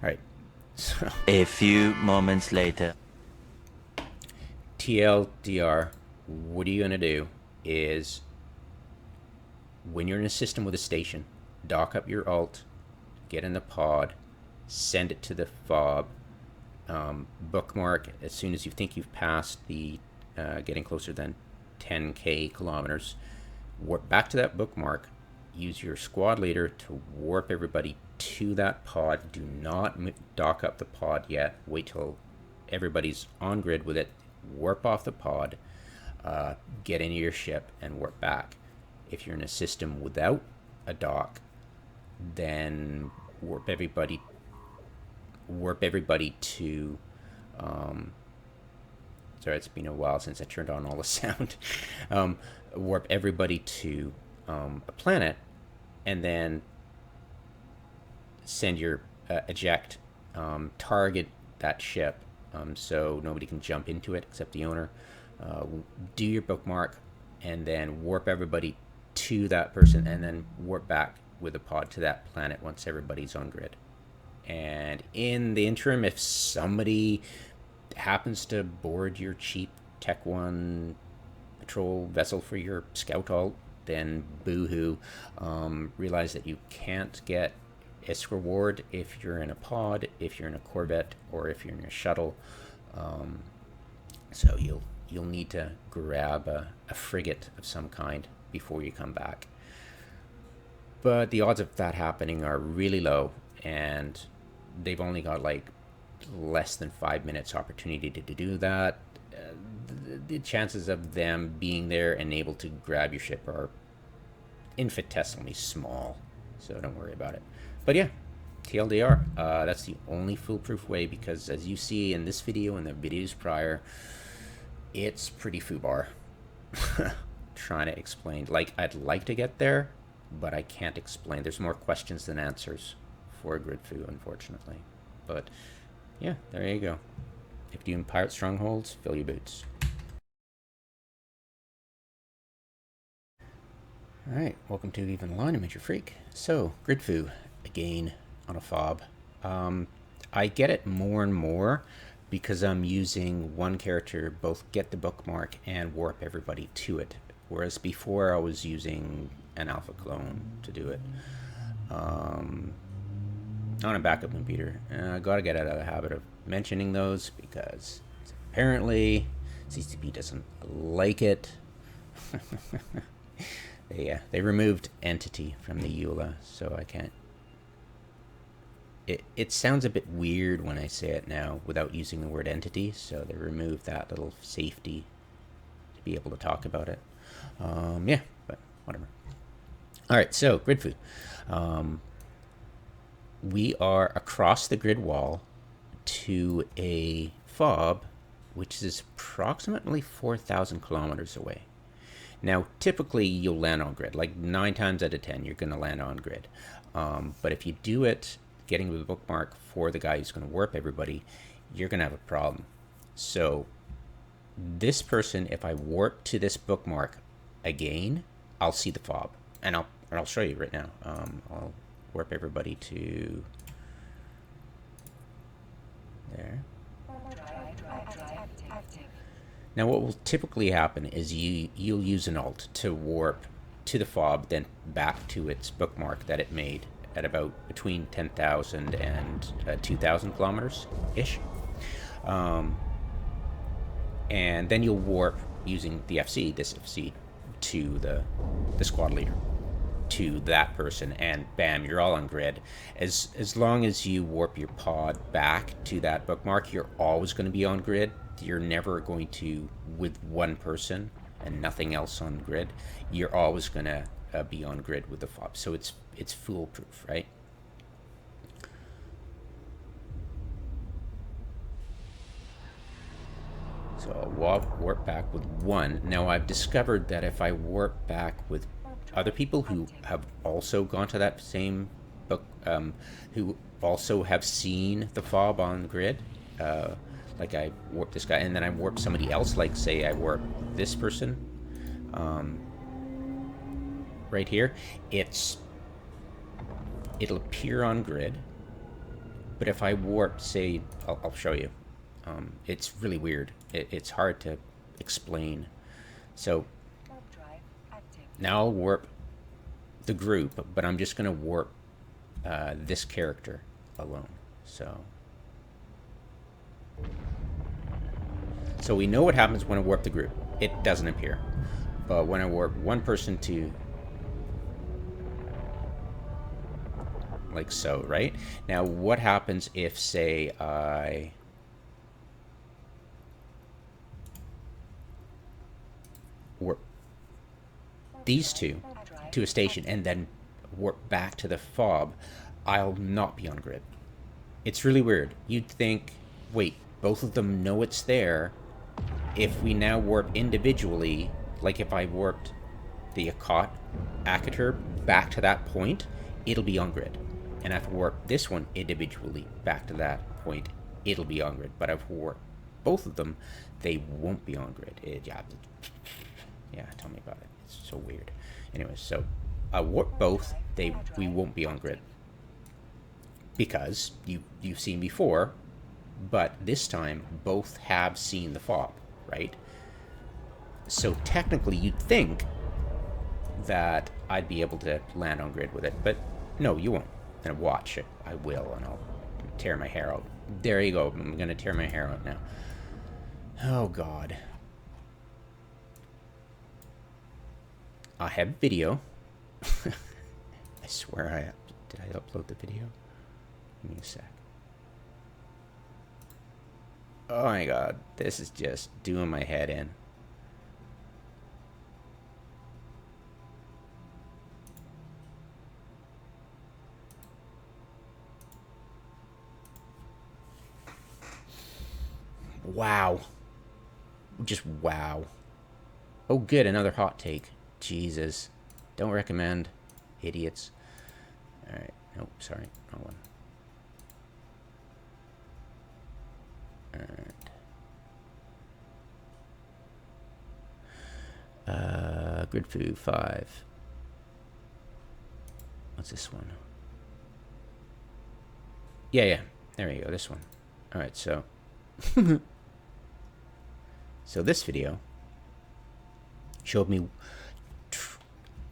right. So A few moments later. TLDR, what are you going to do is when you're in a system with a station, dock up your alt, get in the pod, send it to the FOB, bookmark as soon as you think you've passed the getting closer than 10k kilometers, warp back to that bookmark, use your squad leader to warp everybody to that pod. Do not dock up the pod yet. Wait till everybody's on grid with it. Warp off the pod, get into your ship, and warp back. If you're in a system without a dock, then warp everybody to sorry, it's been a while since I turned on all the sound. Warp everybody to a planet, and then send your eject, target that ship, so nobody can jump into it except the owner. Do your bookmark, and then warp everybody to that person, and then warp back with a pod to that planet once everybody's on grid. And in the interim, if somebody happens to board your cheap Tech 1 patrol vessel for your scout alt, then boo-hoo. Realize that you can't get ISK reward if you're in a pod, if you're in a Corvette, or if you're in a shuttle. So you'll need to grab a frigate of some kind before you come back. But the odds of that happening are really low, and they've only got like less than 5 minutes opportunity to do that. The chances of them being there and able to grab your ship are infinitesimally small, so don't worry about it. But yeah, TLDR, that's the only foolproof way, because as you see in this video and the videos prior, it's pretty foobar. Trying to explain, like, I'd like to get there, but I can't explain. There's more questions than answers for grid foo, unfortunately. But yeah, there you go. If you pirate strongholds, fill your boots. Alright, welcome to Even Line, I'm Major Freak. So, grid foo, again, on a FOB. I get it more and more because I'm using one character, both get the bookmark and warp everybody to it. Whereas before I was using an alpha clone to do it. On a backup computer. I gotta get out of the habit of mentioning those because apparently CCP doesn't like it. They removed entity from the EULA, so I can't. It sounds a bit weird when I say it now without using the word entity, so they removed that little safety to be able to talk about it. Yeah, but whatever. All right, so grid foo. We are across the grid wall to a FOB, which is approximately 4,000 kilometers away. Now, typically you'll land on grid. Like 9 times out of 10, you're going to land on grid. But if you do it, getting the bookmark for the guy who's going to warp everybody, you're going to have a problem. So this person, if I warp to this bookmark again, I'll see the FOB. And I'll show you right now. I'll warp everybody to there. Now what will typically happen is you'll use an alt to warp to the FOB, then back to its bookmark that it made at about between 10,000 and 2,000 kilometers ish. And then you'll warp using the FC, this FC, to the squad leader, to that person, and bam, you're all on grid. As long as you warp your pod back to that bookmark, you're always going to be on grid. You're never going to, with one person and nothing else on grid, you're always going to be on grid with the FOB. So it's foolproof, right? So I'll warp back with one. Now I've discovered that if I warp back with other people who have also gone to that same book, who also have seen the FOB on grid, like I warp this guy and then I warp somebody else, like say I warp this person right here, it'll appear on grid, But if I warp, say, I'll show you. It's really weird. It's hard to explain. So now I'll warp the group, but I'm just going to warp this character alone. So we know what happens when I warp the group. It doesn't appear. But when I warp one person to, like so, right? Now what happens if, say, I warp these two to a station and then warp back to the FOB? I'll not be on grid. It's really weird. You'd think, wait, both of them know it's there. If we now warp individually, like if I warped the Akater back to that point, it'll be on grid. And if I warp this one individually back to that point, it'll be on grid. But if I warp both of them, they won't be on grid. Yeah, tell me about it. It's so weird. Anyway, so I warp both, we won't be on grid. Because you've seen before, but this time both have seen the FOB, right? So technically you'd think that I'd be able to land on grid with it, but no, you won't. And watch it. I will, and I'll tear my hair out. There you go. I'm gonna tear my hair out now. Oh God. I have video. I swear did I upload the video? Give me a sec. Oh my God, this is just doing my head in. Wow. Just wow. Oh good, another hot take. Jesus. Don't recommend. Idiots. Alright. Nope, sorry. Wrong one. Alright. Grid foo 5. What's this one? Yeah. There we go, this one. Alright, so so this video showed me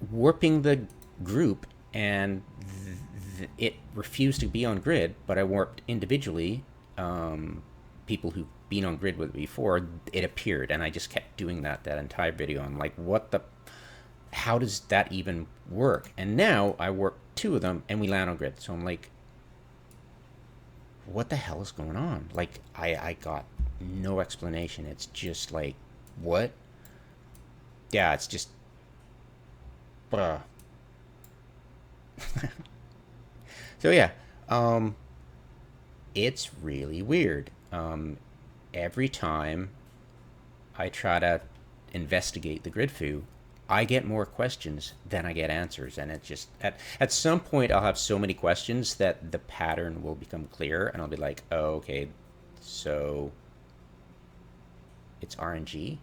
warping the group, and it refused to be on grid, but I warped individually people who've been on grid with it before. It appeared, and I just kept doing that entire video. I'm like, what the, how does that even work? And now I warp two of them and we land on grid. So I'm like, what the hell is going on? Like, I got no explanation. It's just like, what? Yeah, it's just, bruh. So yeah, it's really weird. Every time I try to investigate the grid foo, I get more questions than I get answers, and it just, at some point I'll have so many questions that the pattern will become clear, and I'll be like, oh, okay, so it's RNG?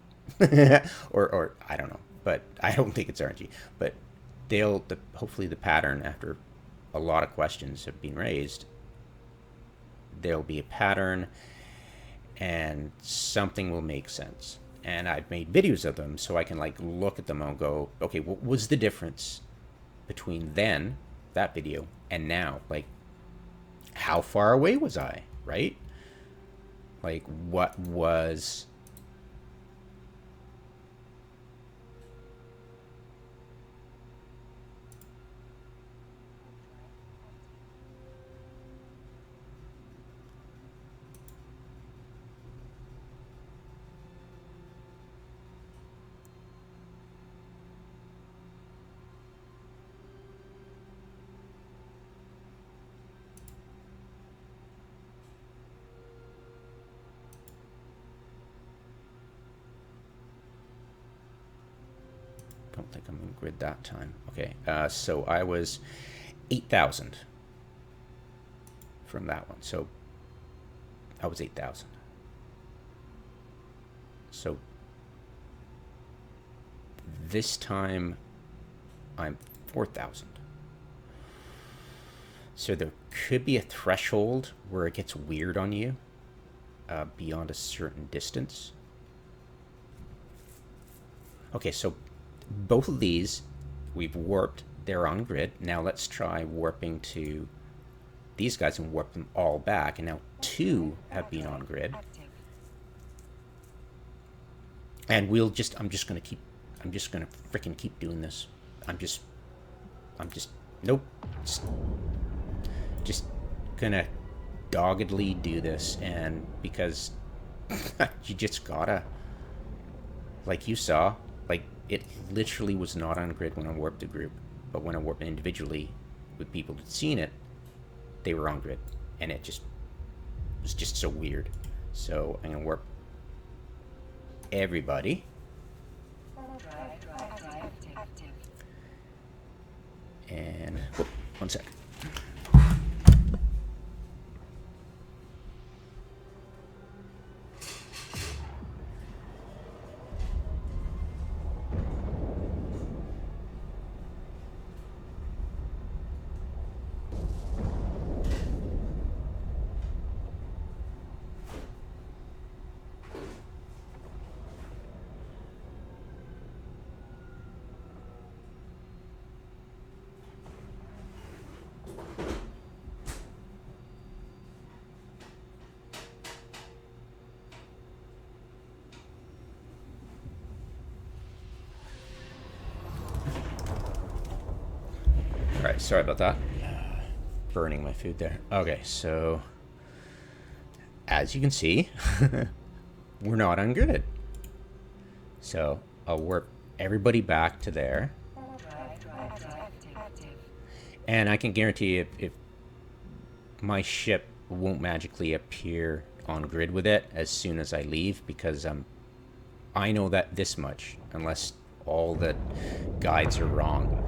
or I don't know, but I don't think it's RNG, but hopefully the pattern, after a lot of questions have been raised, there'll be a pattern and something will make sense. And I've made videos of them so I can like look at them and go, okay, what was the difference between then, that video, and now? Like, how far away was I, right? Like, what was... I don't think I'm in grid that time. Okay, so I was 8,000 from that one. So I was 8,000. So this time I'm 4,000. So there could be a threshold where it gets weird on you beyond a certain distance. Okay, so both of these we've warped. They're on grid. Now let's try warping to these guys and warp them all back. And now 2 have been on grid. And I'm just gonna freaking keep doing this. Nope. Just gonna doggedly do this, and because you just gotta, like you saw, like it literally was not on grid when I warped the group, but when I warped individually with people who'd seen it, they were on grid, and it was just so weird. So I'm gonna warp everybody. And whoop, 1 sec. Alright, sorry about that. Burning my food there. Okay, so as you can see, we're not on grid. So I'll warp everybody back to there. And I can guarantee if my ship won't magically appear on grid with it as soon as I leave, because I know that this much, unless all the guides are wrong,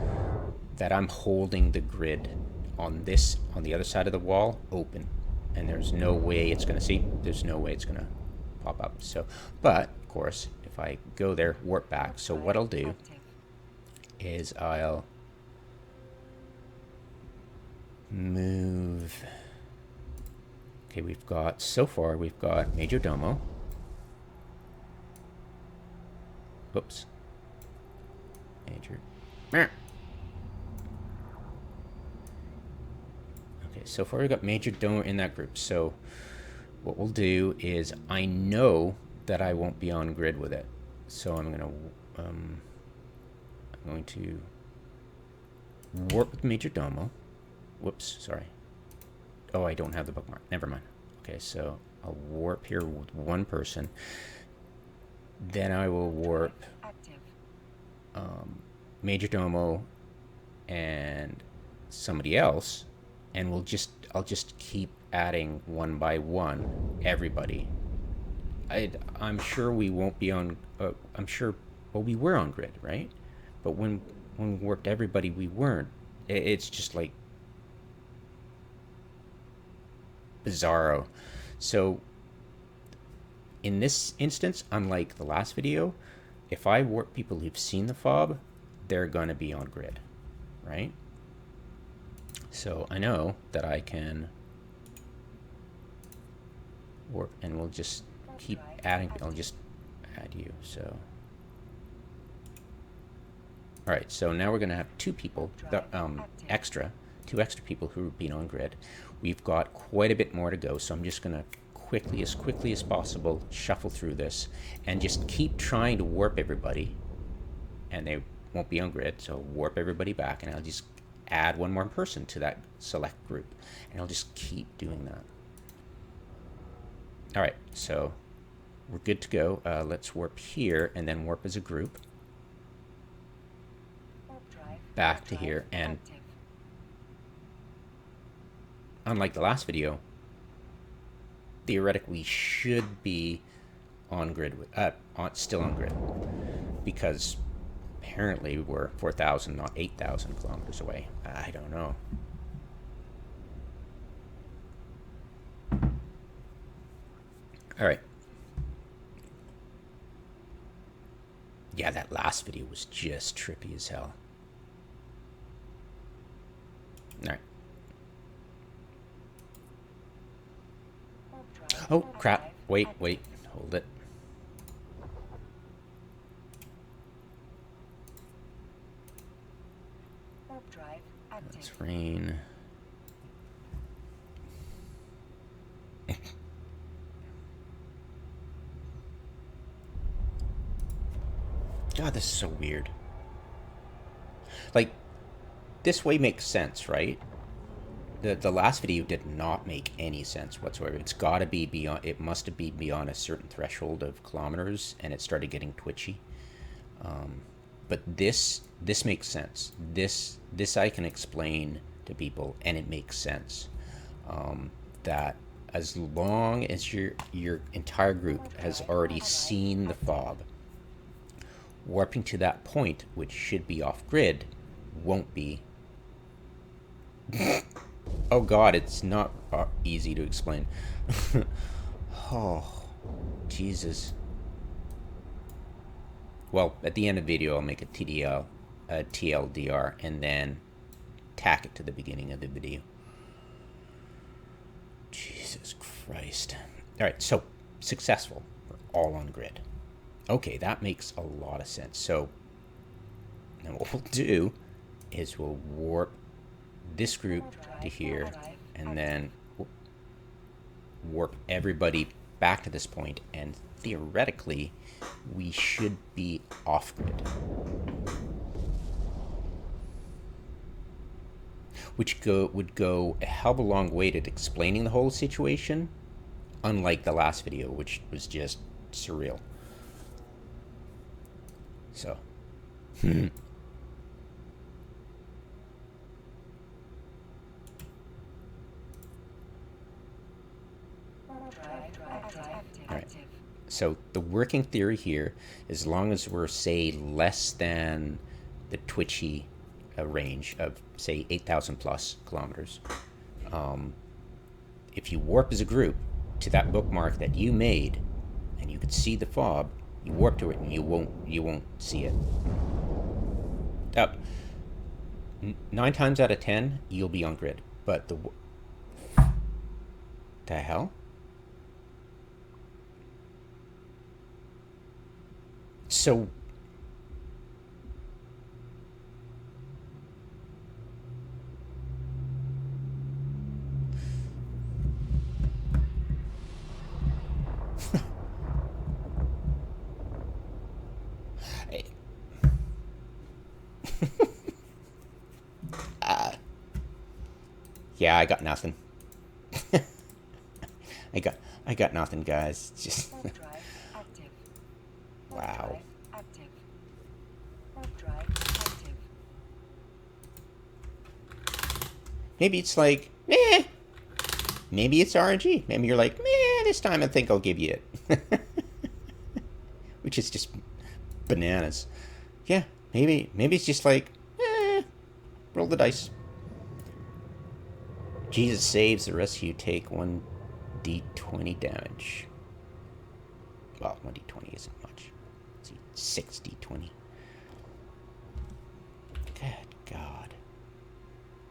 that I'm holding the grid on the other side of the wall open, and there's no way it's gonna there's no way it's gonna pop up. So, but of course, if I go there, warp back. So what I'll do is I'll move. Okay, so far we've got Major Domo. Whoops. Major. Okay, so far we've got Major Domo in that group. So what we'll do is, I know that I won't be on grid with it. So I'm going to warp with Major Domo. Whoops, sorry. Oh, I don't have the bookmark. Never mind. Okay, so I'll warp here with one person. Then I will warp Major Domo and somebody else, and I'll just keep adding one by one everybody. I'm sure we won't be on. I'm sure. Well, we were on grid, right? But when we warped everybody, we weren't. It's just like bizarro. So in this instance, unlike the last video, if I warp people who've seen the FOB, they're gonna be on grid, right? So I know that I can warp, and we'll just keep adding. I'll just add you. So all right, so now we're gonna have two people that two extra people who have been on grid. We've got quite a bit more to go, so I'm just gonna quickly as possible shuffle through this and just keep trying to warp everybody, and they won't be on grid. So warp everybody back, and I'll just add one more person to that select group, and I'll just keep doing that. All right, so we're good to go. Let's warp here and then warp as a group back to here. And unlike the last video, theoretically we should be on grid with still on grid, because apparently we're 4,000, not 8,000 kilometers away. I don't know. All right. Yeah, that last video was just trippy as hell. All right. Oh, crap. Wait, hold it. Let's rain. God, this is so weird. Like, this way makes sense, right? The last video did not make any sense whatsoever. It's got to be beyond, it must be beyond a certain threshold of kilometers, and it started getting twitchy. But this makes sense. This I can explain to people, and it makes sense. That as long as your entire group has already seen the FOB, warping to that point, which should be off grid, won't be. Oh God, it's not easy to explain. Oh, Jesus. Well, at the end of the video, I'll make a TLDR, and then tack it to the beginning of the video. Jesus Christ. All right, so successful. We're all on grid. Okay, that makes a lot of sense. So now what we'll do is we'll warp this group to here, and then warp everybody back to this point, and theoretically we should be off grid, which would go a hell of a long way to explaining the whole situation, unlike the last video, which was just surreal. So Alright, so the working theory here, as long as we're, say, less than the twitchy range of, say, 8,000 plus kilometers, if you warp as a group to that bookmark that you made, and you could see the FOB, you warp to it and you won't see it. 9 times out of 10, you'll be on grid. But the hell? So yeah, I got nothing. I got nothing, guys. Just wow. Maybe it's like, meh. Maybe it's RNG. Maybe you're like, meh, this time I think I'll give you it. Which is just bananas. Yeah, maybe it's just like, roll the dice. Jesus saves, the rest of you take 1d20 damage. Well, 1d20 isn't much. Let's see, 6d20. Good God.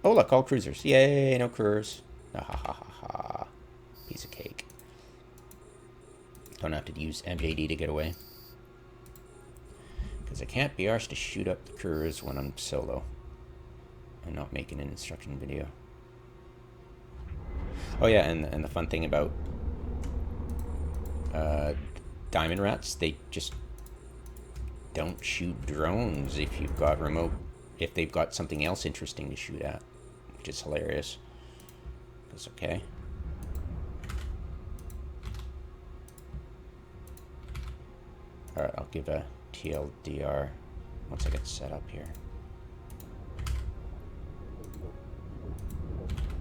Oh, look, all cruisers. Yay, no cruisers. Ah, ha, ha, ha, ha. Piece of cake. Don't have to use MJD to get away. Because I can't be arsed to shoot up the cruisers when I'm solo. I'm not making an instruction video. Oh yeah, and the fun thing about diamond rats, they just don't shoot drones if you've got remote, if they've got something else interesting to shoot at, which is hilarious. That's okay. Alright, I'll give a TLDR once I get set up here.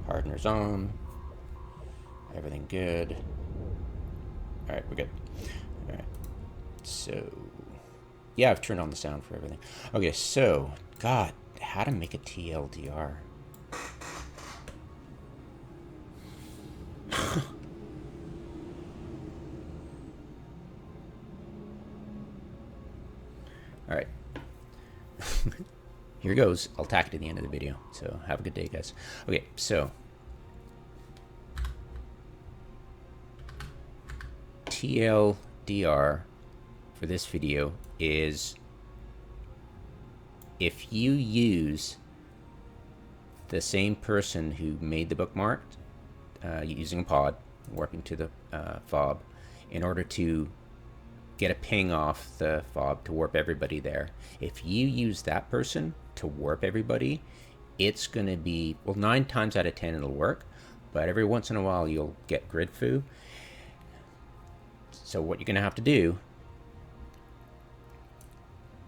Hardener's on. Everything good. Alright, we're good. Alright. So, yeah, I've turned on the sound for everything. Okay, so, God, how to make a TLDR. Alright. Here goes. I'll tack it to the end of the video. So, have a good day, guys. Okay, so. TLDR for this video is if you use the same person who made the bookmark using a pod, warping to the FOB, in order to get a ping off the FOB to warp everybody there. If you use that person to warp everybody, it's going to be, well, 9 times out of 10 it'll work, but every once in a while you'll get grid foo. So what you're going to have to do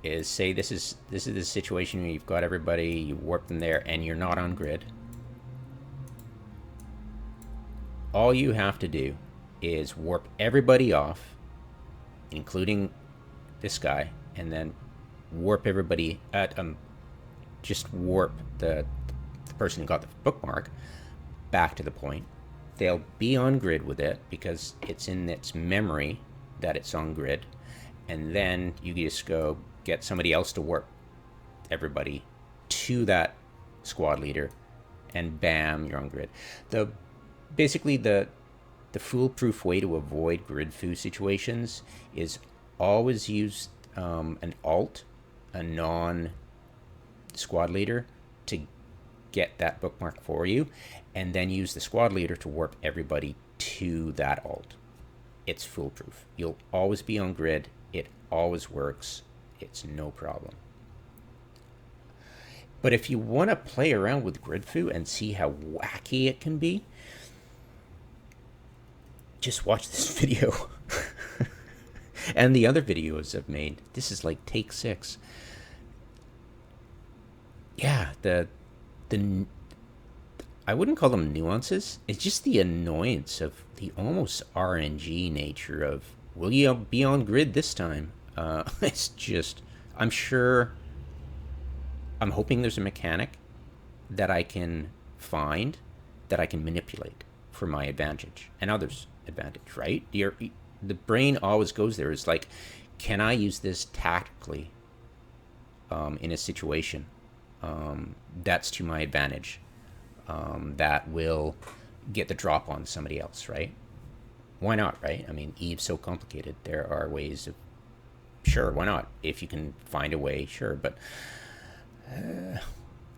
is say this is the situation where you've got everybody, you warp them there, and you're not on grid. All you have to do is warp everybody off, including this guy, and then warp everybody at just warp the person who got the bookmark back to the point. They'll be on grid with it because it's in its memory that it's on grid, and then you just go get somebody else to warp everybody to that squad leader, and bam, you're on grid. Basically the foolproof way to avoid grid foo situations is always use an alt, a non-squad leader, to get that bookmark for you, and then use the squad leader to warp everybody to that alt. It's foolproof. You'll always be on grid. It always works. It's no problem. But if you want to play around with grid foo and see how wacky it can be, just watch this video and the other videos I've made. This is like take 6. Yeah, I wouldn't call them nuances. It's just the annoyance of the almost RNG nature of, will you be on grid this time? It's just, I'm hoping there's a mechanic that I can find that I can manipulate for my advantage and others' advantage, right? The brain always goes there. It's like, can I use this tactically in a situation that's to my advantage, that will get the drop on somebody else, right? Why not, right? I mean, Eve's so complicated. There are ways of, sure, why not? If you can find a way, sure. But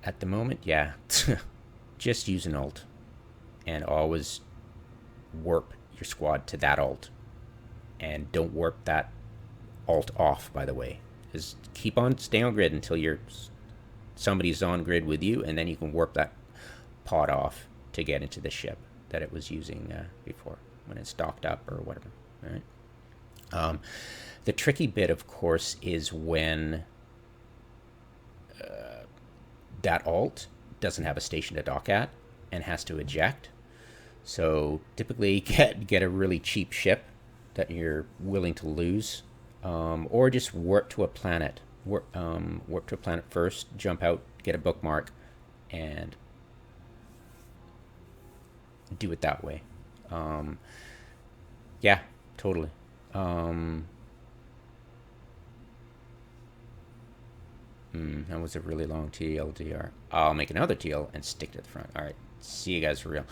at the moment, yeah, just use an alt and always warp your squad to that alt. And don't warp that alt off, by the way. Just stay on grid until somebody's on grid with you, and then you can warp that pod off to get into the ship that it was using before, when it's docked up or whatever, right? The tricky bit, of course, is when that alt doesn't have a station to dock at and has to eject. So typically get a really cheap ship that you're willing to lose, or just warp to a planet. Warp to a planet first, jump out, get a bookmark, and do it that way. Yeah, totally. That was a really long TLDR. I'll make another TL and stick to the front. All right, see you guys for real.